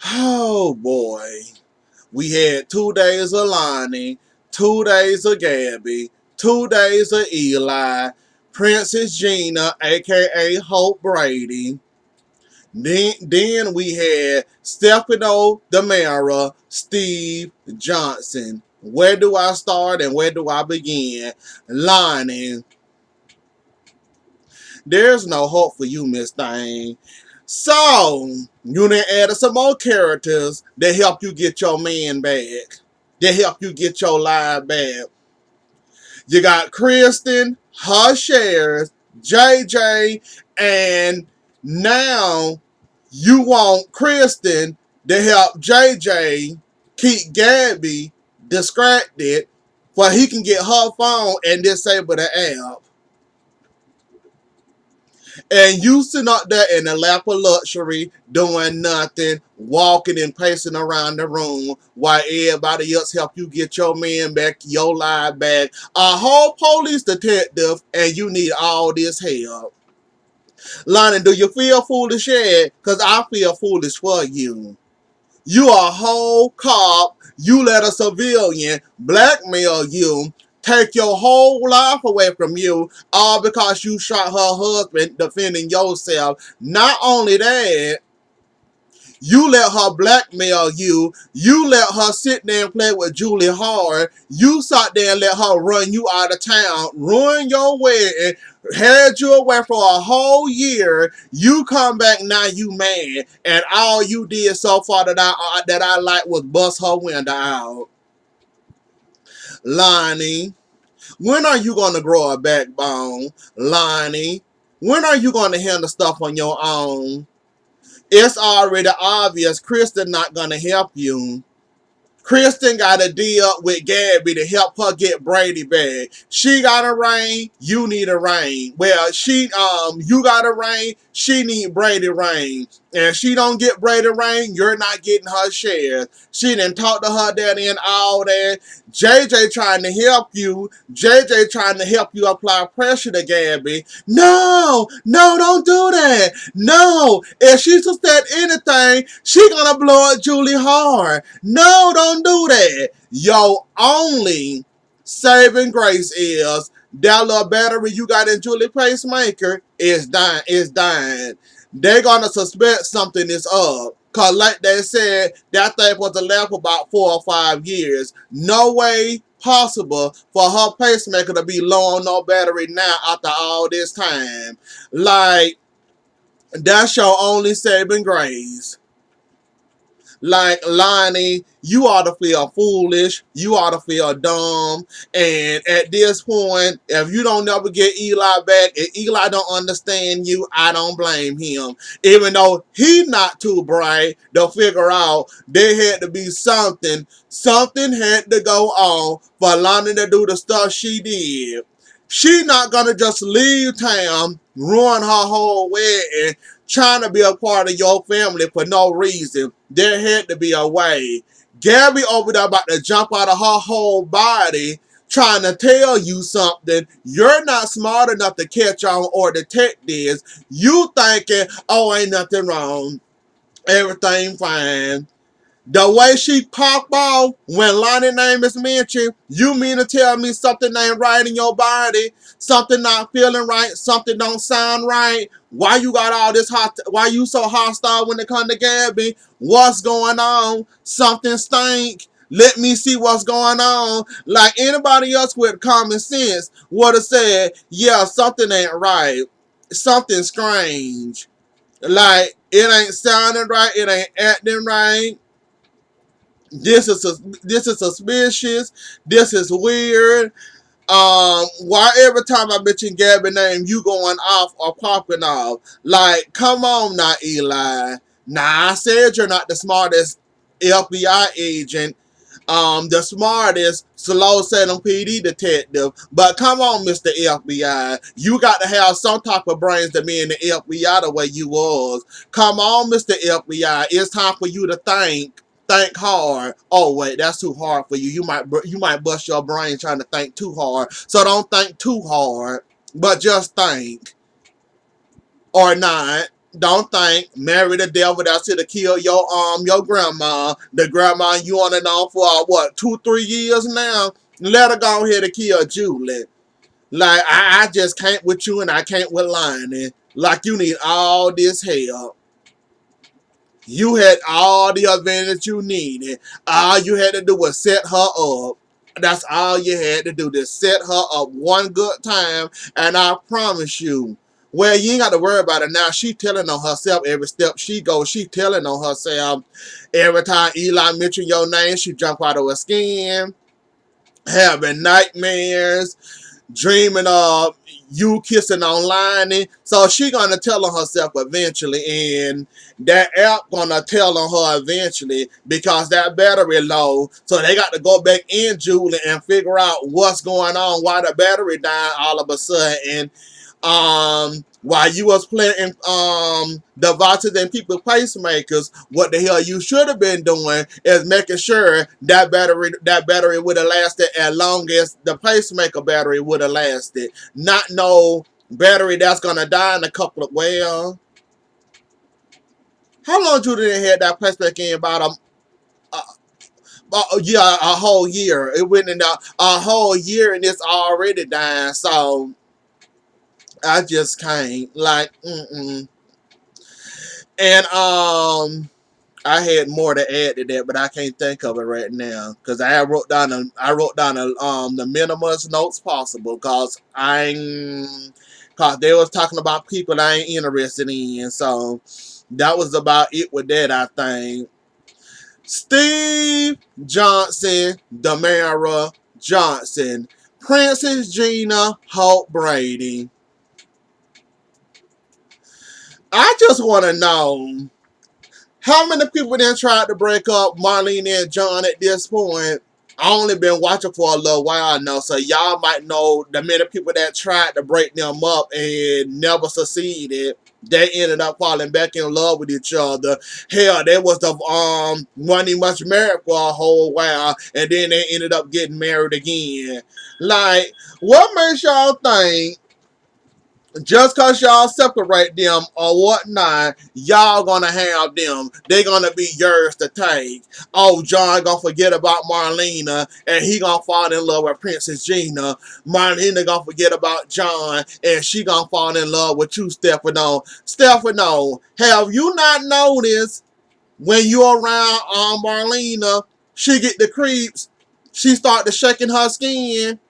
Oh boy. We had 2 days of Lonnie, 2 days of Gabby, 2 days of Eli, Princess Gina, aka Hope Brady. Then we had Stefano Demara, Steve Johnson. Where do I start and where do I begin? Lonnie. There's no hope for you, Miss Thing. So, you done added some more characters that help you get your man back. That help you get your life back. You got Kristen, her shares, JJ, and now you want Kristen to help JJ keep Gabby distracted so he can get her phone and disable the app. And you sitting up there in the lap of luxury, doing nothing, walking and pacing around the room while everybody else help you get your man back, your life back. A whole police detective, and you need all this help. Lonnie, do you feel foolish yet? Because I feel foolish for you. You a whole cop. You let a civilian blackmail you, take your whole life away from you, all because you shot her husband defending yourself. Not only that, you let her blackmail you. You let her sit there and play with Julie Hard. You sat there and let her run you out of town, ruin your wedding, had you away for a whole year. You come back now, you mad, and all you did so far that I like was bust her window out. Lonnie, when are you gonna grow a backbone? Lonnie, when are you gonna handle stuff on your own? It's already obvious Kristen not gonna help you. Kristen got a deal with Gabby to help her get Brady back. She got a ring, you need a ring. Well, you got a ring, she need Brady ring. And she don't get Brady ring, you're not getting her shares. She didn't talk to her daddy and all that. JJ trying to help you. JJ trying to help you apply pressure to Gabby. No, no, don't do that. No, if she suspect anything, she gonna blow up Julie hard. No, don't do that. Your only saving grace is that little battery you got in Julie pacemaker is dying. Is dying. They're gonna suspect something is up. Cause like they said, that thing was to last for about 4 or 5 years. No way possible for her pacemaker to be low on no battery now after all this time. Like, that's your only saving grace. Like, Lonnie, you ought to feel foolish. You ought to feel dumb. And at this point, if you don't never get Eli back, and Eli don't understand you, I don't blame him. Even though he's not too bright to figure out there had to be something. Something had to go on for Lonnie to do the stuff she did. She not gonna just leave town, ruin her whole wedding, trying to be a part of your family for no reason. There had to be a way. Gabby over there about to jump out of her whole body trying to tell you something. You're not smart enough to catch on or detect this. You thinking, oh, ain't nothing wrong. Everything fine. The way she pop off when Lonnie's name is mentioned, you mean to tell me something ain't right in your body? Something not feeling right? Something don't sound right? Why you got all this why you so hostile when it come to Gabby? What's going on? Something stink. Let me see what's going on. Like anybody else with common sense would have said, yeah, something ain't right. Something strange. Like it ain't sounding right. It ain't acting right. This is suspicious. This is weird. Why every time I mention Gabby name, you going off or popping off? Like, come on now, Eli. Nah, I said you're not the smartest FBI agent. The smartest slow setting PD detective. But come on, Mr. FBI. You got to have some type of brains to be in the FBI the way you was. Come on, Mr. FBI. It's time for you to think hard. Oh wait, that's too hard for you. You might bust your brain trying to think too hard. So don't think too hard, but just think or not. Don't think marry the devil that should have killed your grandma. The grandma you on and on for what 2-3 years now. Let her go ahead and kill Julie. Like I just can't with you and I can't with Lionel. Like you need all this help. You had all the advantage you needed. All you had to do was set her up. That's all you had to do. Just set her up one good time, and I promise you. Well, you ain't got to worry about it now. She telling on herself every step she goes. She telling on herself every time Eli mention your name. She jump out of her skin, having nightmares, dreaming of you kissing online. So she gonna tell on herself eventually, and that app gonna tell on her eventually because that battery low. So they got to go back in Julie and figure out what's going on, why the battery died all of a sudden. And while you was playing devices and people pacemakers, what the hell you should have been doing is making sure that battery would have lasted as long as the pacemaker battery would have lasted. Not no battery that's gonna die in a couple of how long you didn't have that pacemaker in yeah, a whole year. It went in a whole year and it's already dying. So I just can't and I had more to add to that, but I can't think of it right now because I wrote down the minimalist notes possible because they was talking about people I ain't interested in, so that was about it with that. I think Steve Johnson, Damara Johnson, Princess Gina, Hope Brady. I just want to know. How many people then tried to break up Marlene and John at this point? I only been watching for a little while now, so y'all might know the many people that tried to break them up and never succeeded. They ended up falling back in love with each other. Hell, they was the money much married for a whole while, and then they ended up getting married again. Like, what makes y'all think just cause y'all separate them or whatnot, y'all gonna have them. They gonna be yours to take. Oh, John gonna forget about Marlena and he gonna fall in love with Princess Gina. Marlena gonna forget about John and she gonna fall in love with you, Stefano. Stefano, have you not noticed when you're around Marlena, she get the creeps, she start to shaking her skin.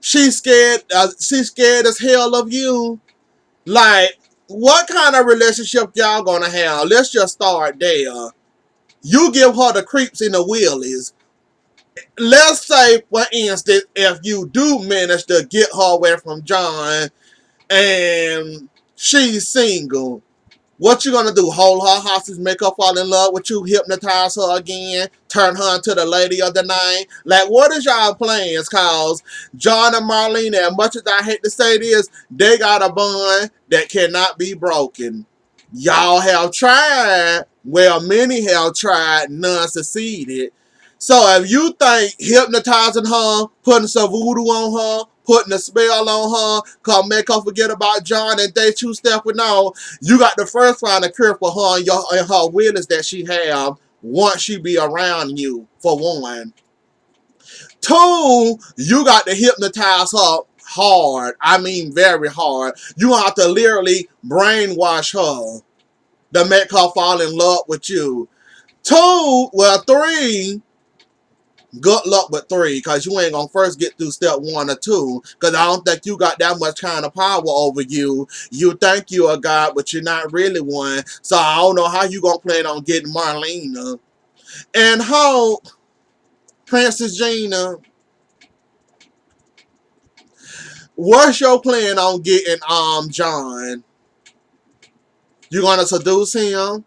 She's scared. She's scared as hell of you. Like, what kind of relationship y'all gonna have? Let's just start there. You give her the creeps in the wheelies. Let's say, for instance, if you do manage to get her away from John and she's single, what you gonna do? Hold her hostage, make her fall in love with you, hypnotize her again, turn her into the lady of the night? Like, what is y'all plans? Cause John and Marlene, as much as I hate to say this, they got a bond that cannot be broken. Y'all have tried. Well, many have tried, none succeeded. So if you think hypnotizing her, putting some voodoo on her, putting a spell on her, can make her forget about John and date you, Stefano, you got to first find a cure for her and her willingness that she have once she be around you, for one. Two, you got to hypnotize her hard. I mean very hard. You have to literally brainwash her to make her fall in love with you. Three, good luck with three, because you ain't gonna first get through step one or two, because I don't think you got that much kind of power over you. You think you're a god, but you're not really one. So I don't know how you gonna plan on getting Marlena. And how, Princess Gina, what's your plan on getting John? You gonna seduce him?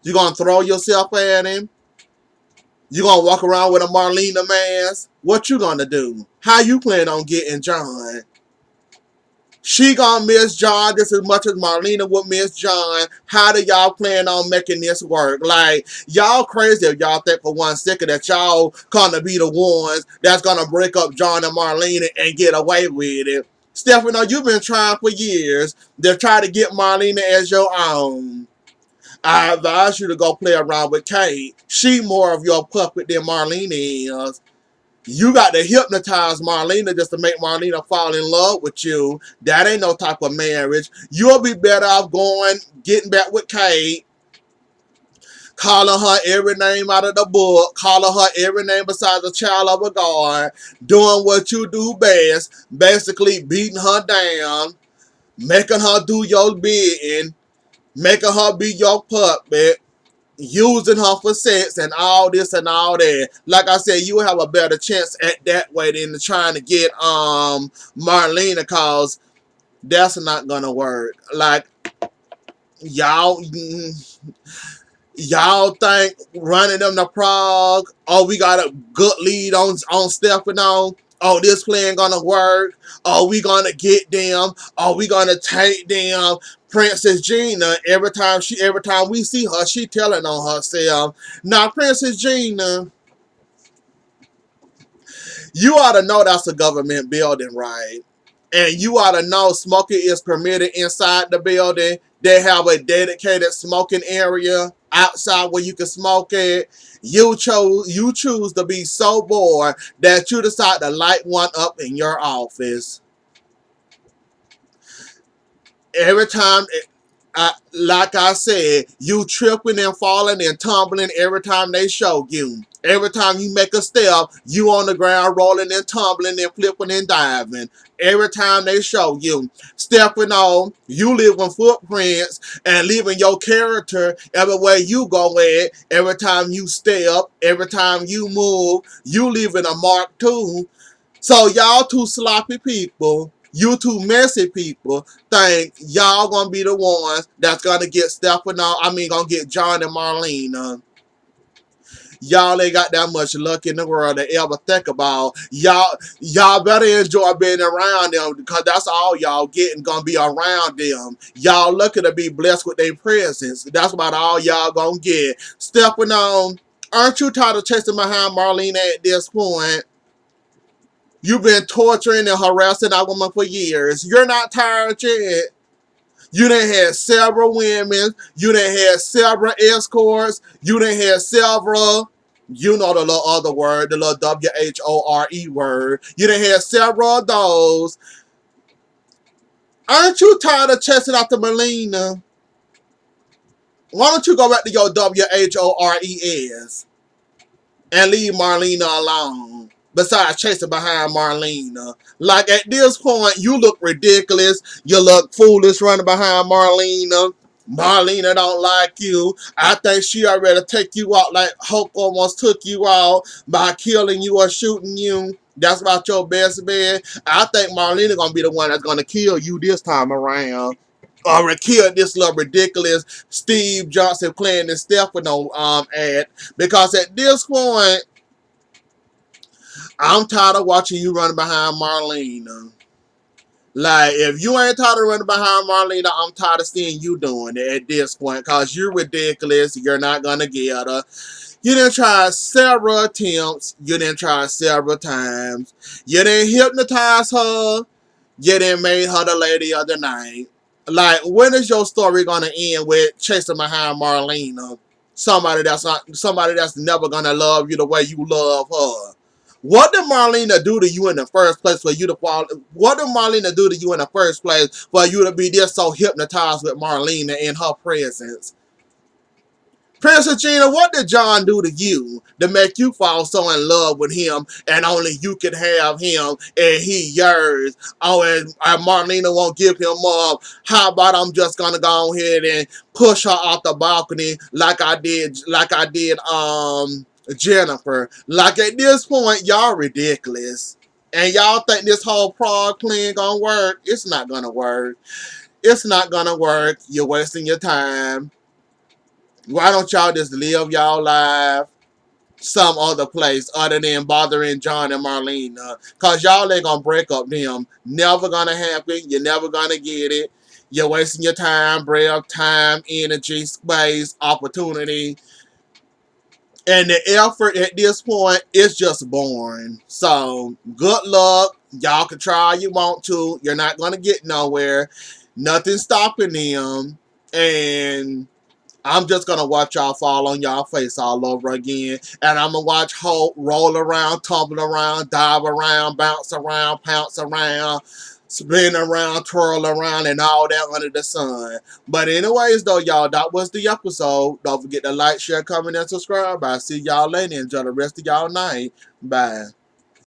You gonna throw yourself at him? You gonna walk around with a Marlena mask? What you gonna do? How you plan on getting John? She gonna miss John just as much as Marlena would miss John. How do y'all plan on making this work? Like, y'all crazy if y'all think for 1 second that y'all gonna be the ones that's gonna break up John and Marlena and get away with it. Stefano, you've been trying for years to try to get Marlena as your own. I advise you to go play around with Kate. She more of your puppet than Marlena is. You got to hypnotize Marlena just to make Marlena fall in love with you. That ain't no type of marriage. You'll be better off getting back with Kate, calling her every name out of the book, calling her every name besides a child of a God, doing what you do best, basically beating her down, making her do your bidding, making her be your puppet, using her for sex and all this and all that. Like I said, you have a better chance at that way than trying to get Marlena, cause that's not gonna work. Like y'all y'all think running them to Prague, oh, we got a good lead on Stefano. Oh, this plan gonna work. Oh, we gonna get them. Oh, we gonna take them. Princess Gina, every time we see her, she telling on herself. Now, Princess Gina, you ought to know that's a government building, right? And you ought to know smoking is permitted inside the building. They have a dedicated smoking area outside where you can smoke it. You choose to be so bored that you decide to light one up in your office. Every time, like I said, you tripping and falling and tumbling every time they show you. Every time you make a step, you on the ground rolling and tumbling and flipping and diving. Every time they show you. Stepping on, you leaving footprints and leaving your character everywhere you go at. Every time you step, every time you move, you leaving a mark too. So y'all two sloppy people, you two messy people, think y'all gonna be the ones that's gonna get Stefano, gonna get John and Marlena. Y'all ain't got that much luck in the world to ever think about. Y'all better enjoy being around them, because that's all y'all getting, gonna be around them. Y'all lucky to be blessed with their presence. That's about all y'all gonna get. Stefano, aren't you tired of chasing behind Marlena at this point? You've been torturing and harassing that woman for years. You're not tired yet. You done had several women. You done had several escorts. You done had several, you know the little other word, the little WHORE word. You done had several of those. Aren't you tired of chasing after Melina? Why don't you go back to your WHORES and leave Marlena alone? Besides chasing behind Marlena. Like, at this point, you look ridiculous. You look foolish running behind Marlena. Marlena don't like you. I think she already take you out like Hulk almost took you out by killing you or shooting you. That's about your best bet. I think Marlena gonna be the one that's gonna kill you this time around. Or kill this little ridiculous Steve Johnson playing this Stefano ad. Because at this point, I'm tired of watching you running behind Marlena. Like, if you ain't tired of running behind Marlena, I'm tired of seeing you doing it at this point, because you're ridiculous. You're not going to get her. You didn't try several attempts. You didn't try several times. You didn't hypnotize her. You didn't make her the lady of the night. Like, when is your story going to end with chasing behind Marlena? Somebody that's never going to love you the way you love her. What did Marlena do to you in the first place for you to fall? What did Marlena do to you in the first place for you to be just so hypnotized with Marlena in her presence? Princess Gina, what did John do to you to make you fall so in love with him and only you can have him and he yours? Oh, and Marlena won't give him up. How about I'm just gonna go ahead and push her off the balcony like I did Jennifer. Like, at this point, y'all ridiculous. And y'all think this whole Prague plan gonna work? It's not gonna work. It's not gonna work. You're wasting your time. Why don't y'all just live y'all life some other place other than bothering John and Marlena? Because y'all ain't going to break up them. Never going to happen. You're never going to get it. You're wasting your time, breath, time, energy, space, opportunity. And the effort at this point is just boring. So, good luck. Y'all can try all you want to. You're not going to get nowhere. Nothing's stopping them. And I'm just gonna watch y'all fall on y'all face all over again. And I'm gonna watch Hope roll around, tumble around, dive around, bounce around, pounce around, spin around, twirl around, and all that under the sun. But anyways, though, y'all, that was the episode. Don't forget to like, share, comment, and subscribe. I'll see y'all later. Enjoy the rest of y'all night. Bye.